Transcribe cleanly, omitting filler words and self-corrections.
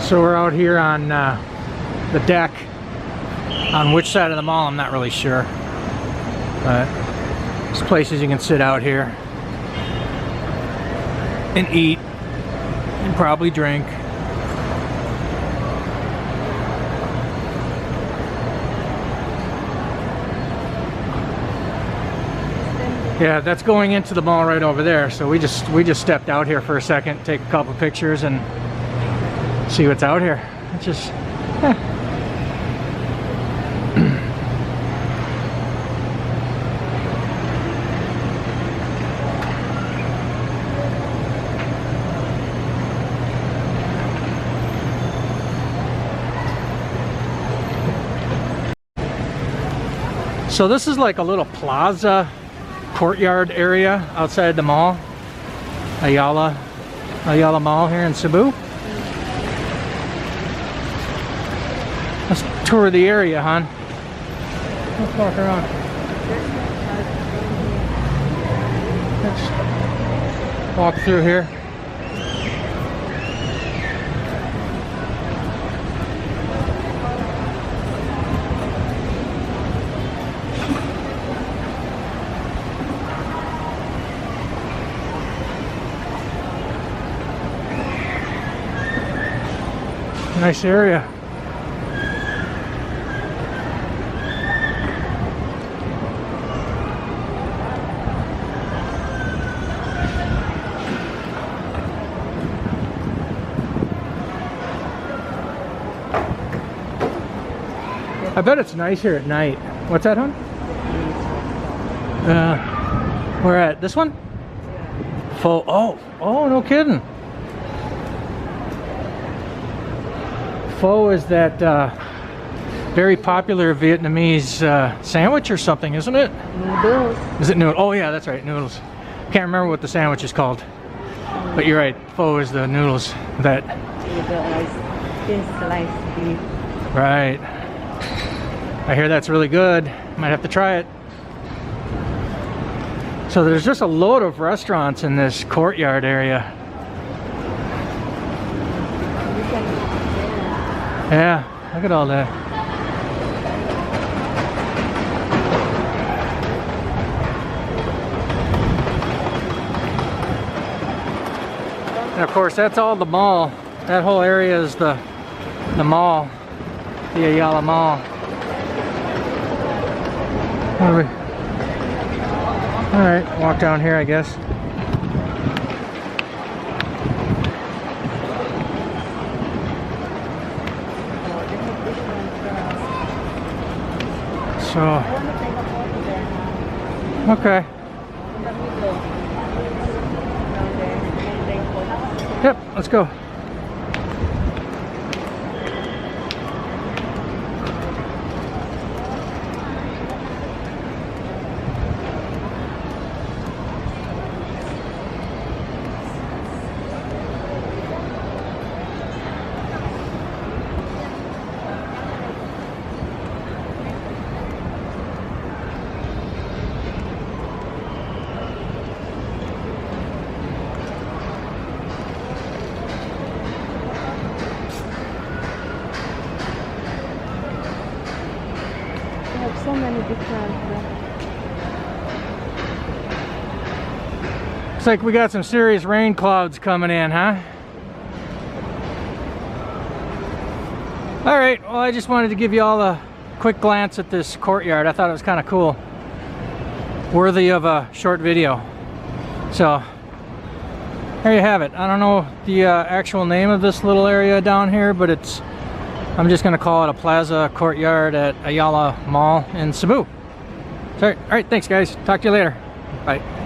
So we're out here on the deck. On which side of the mall, I'm not really sure. But there's places you can sit out here and eat and probably drink. Yeah, that's going into the mall right over there. So we just stepped out here for a second, take a couple pictures and see what's out here. It's just So this is like a little plaza courtyard area outside the mall, Ayala Mall here in Cebu. Let's tour the area, hon. Let's walk around. Let's walk through here. Nice area. I bet it's nice here at night. What's that, hon? Where at? This one? Full. Oh, no kidding. Pho is that very popular Vietnamese sandwich or something, isn't it? Noodles. Is it noodle? Oh yeah, that's right, noodles. Can't remember what the sandwich is called, but you're right. Pho is the noodles that. With the thin sliced beef. Right. I hear that's really good. Might have to try it. So there's just a load of restaurants in this courtyard area. Yeah, look at all that. And of course, that's all the mall. That whole area is the mall, the Ayala Mall. All right, walk down here, I guess. So, okay. Yep, let's go. So many different. Looks like we got some serious rain clouds coming in, huh? All right, well, I just wanted to give you all a quick glance at this courtyard. I thought it was kind of cool. Worthy of a short video. So, there you have it. I don't know the actual name of this little area down here, but I'm just going to call it a plaza courtyard at Ayala Mall in Cebu. Sorry. All right, thanks guys. Talk to you later. Bye.